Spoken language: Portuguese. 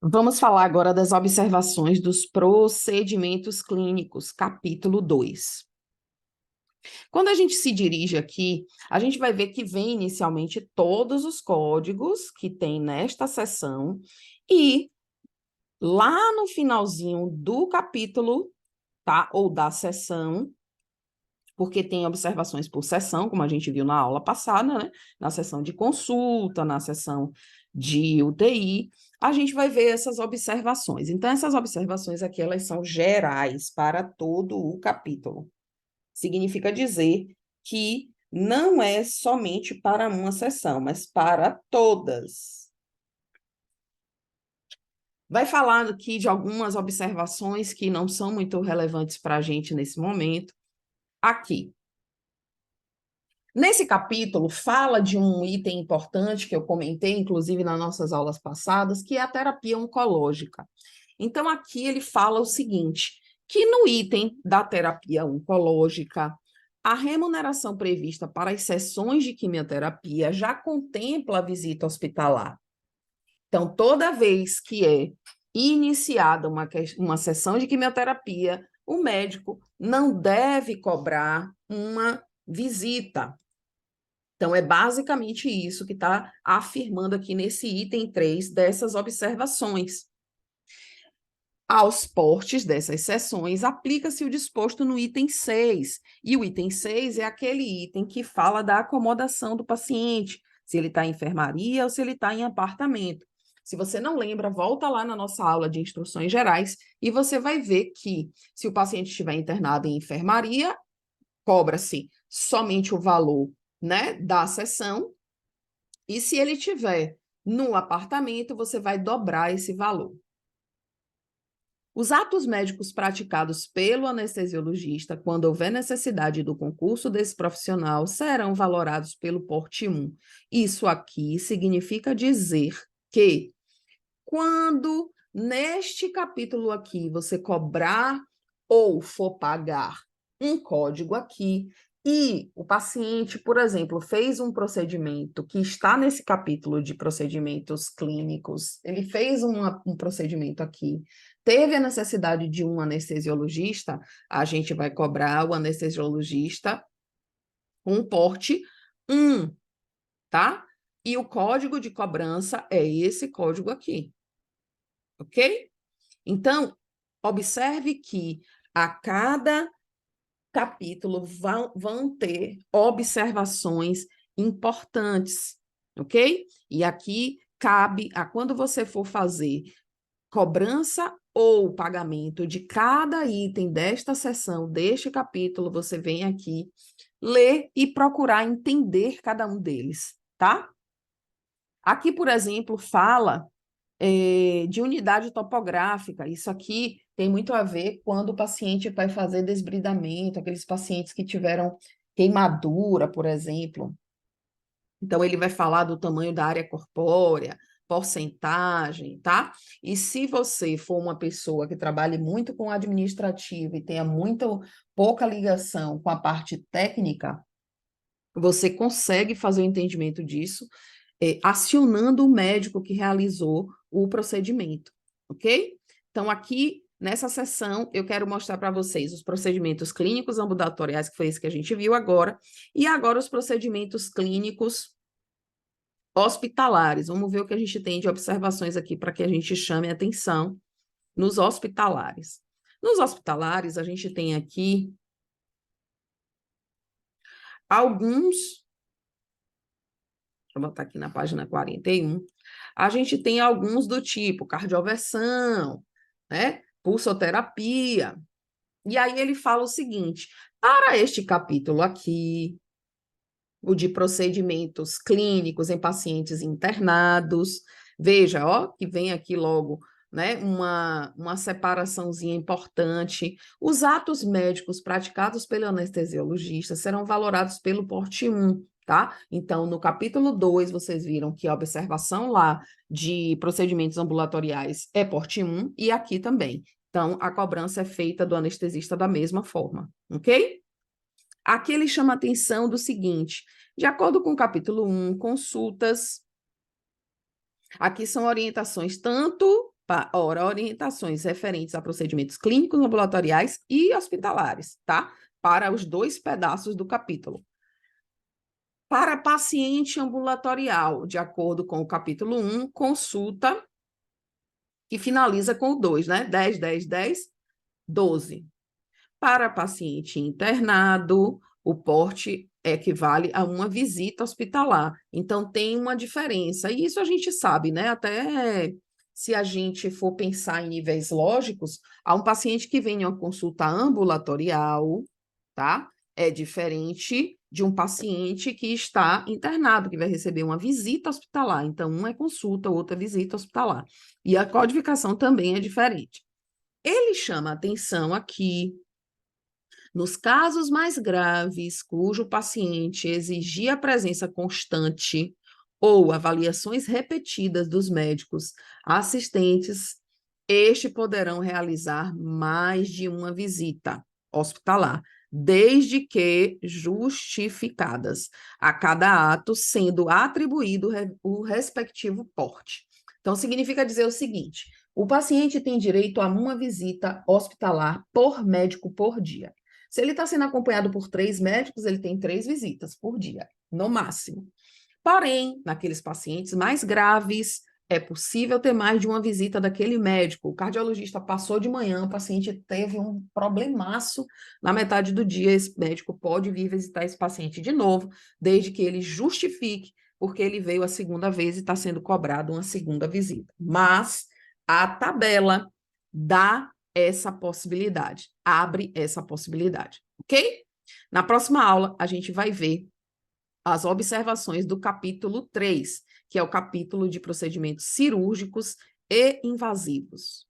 Vamos falar agora das observações dos procedimentos clínicos, capítulo 2. Quando a gente se dirige aqui, a gente vai ver que vem inicialmente todos os códigos que tem nesta seção e lá no finalzinho do capítulo, tá? Ou da seção, porque tem observações por seção, como a gente viu na aula passada, né? Na seção de consulta, na seção de UTI, a gente vai ver essas observações. Então, essas observações aqui, elas são gerais para todo o capítulo. Significa dizer que não é somente para uma seção, mas para todas. Vai falar aqui de algumas observações que não são muito relevantes para a gente nesse momento. Aqui. Nesse capítulo, fala de um item importante que eu comentei, inclusive nas nossas aulas passadas, que é a terapia oncológica. Então, aqui ele fala o seguinte, que no item da terapia oncológica, a remuneração prevista para as sessões de quimioterapia já contempla a visita hospitalar. Então, toda vez que é iniciada uma sessão de quimioterapia, o médico não deve cobrar uma visita. Então, é basicamente isso que está afirmando aqui nesse item 3 dessas observações. Aos portes dessas sessões, aplica-se o disposto no item 6. E o item 6 é aquele item que fala da acomodação do paciente, se ele está em enfermaria ou se ele está em apartamento. Se você não lembra, volta lá na nossa aula de instruções gerais e você vai ver que, se o paciente estiver internado em enfermaria, cobra-se somente o valor, né, da sessão, e se ele estiver no apartamento, você vai dobrar esse valor. Os atos médicos praticados pelo anestesiologista, quando houver necessidade do concurso desse profissional, serão valorados pelo porte 1. Isso aqui significa dizer que, quando neste capítulo aqui você cobrar ou for pagar um código aqui, e o paciente, por exemplo, fez um procedimento que está nesse capítulo de procedimentos clínicos, ele fez um procedimento aqui, teve a necessidade de um anestesiologista, a gente vai cobrar o anestesiologista um porte 1, tá? E o código de cobrança é esse código aqui, ok? Então, observe que a cada capítulo vão ter observações importantes, ok? E aqui cabe a quando você for fazer cobrança ou pagamento de cada item desta seção, deste capítulo, você vem aqui ler e procurar entender cada um deles, tá? Aqui, por exemplo, fala de unidade topográfica. Isso aqui tem muito a ver quando o paciente vai fazer desbridamento, aqueles pacientes que tiveram queimadura, por exemplo. Então, ele vai falar do tamanho da área corpórea, porcentagem, tá? E se você for uma pessoa que trabalhe muito com administrativo e tenha muito pouca ligação com a parte técnica, você consegue fazer o entendimento disso acionando o médico que realizou o procedimento, ok? Então, aqui, nessa sessão, eu quero mostrar para vocês os procedimentos clínicos ambulatoriais, que foi esse que a gente viu agora, e agora os procedimentos clínicos hospitalares. Vamos ver o que a gente tem de observações aqui para que a gente chame a atenção nos hospitalares. Nos hospitalares, a gente tem aqui alguns. Deixa eu botar aqui na página 41. A gente tem alguns do tipo cardioversão, né? Pulsoterapia. E aí ele fala o seguinte: para este capítulo aqui, o de procedimentos clínicos em pacientes internados, veja, ó, que vem aqui logo, né, uma separaçãozinha importante. Os atos médicos praticados pelo anestesiologista serão valorados pelo porte 1, tá? Então, no capítulo 2, vocês viram que a observação lá de procedimentos ambulatoriais é porte 1 e aqui também. Então, a cobrança é feita do anestesista da mesma forma, ok? Aqui ele chama a atenção do seguinte: de acordo com o capítulo 1, consultas, aqui são orientações tanto Ora, orientações referentes a procedimentos clínicos, ambulatoriais e hospitalares, tá? Para os 2 pedaços do capítulo. Para paciente ambulatorial, de acordo com o capítulo 1, consulta, que finaliza com o 2, né? 10, 10, 10, 12. Para paciente internado, o porte equivale a uma visita hospitalar. Então, tem uma diferença. E isso a gente sabe, né? Até se a gente for pensar em níveis lógicos, há um paciente que vem em uma consulta ambulatorial, tá? É diferente de um paciente que está internado, que vai receber uma visita hospitalar. Então, um é consulta, o outro é visita hospitalar. E a codificação também é diferente. Ele chama atenção aqui nos casos mais graves, cujo paciente exigia a presença constante ou avaliações repetidas dos médicos assistentes, este poderão realizar mais de uma visita hospitalar, desde que justificadas, a cada ato sendo atribuído o respectivo porte. Então, significa dizer o seguinte: o paciente tem direito a uma visita hospitalar por médico por dia. Se ele está sendo acompanhado por 3 médicos, ele tem 3 visitas por dia, no máximo. Porém, naqueles pacientes mais graves, é possível ter mais de uma visita daquele médico. O cardiologista passou de manhã, o paciente teve um problemaço na metade do dia, esse médico pode vir visitar esse paciente de novo, desde que ele justifique porque ele veio a segunda vez e está sendo cobrado uma segunda visita. Mas a tabela dá essa possibilidade, abre essa possibilidade, ok? Na próxima aula, a gente vai ver as observações do capítulo 3, que é o capítulo de procedimentos cirúrgicos e invasivos.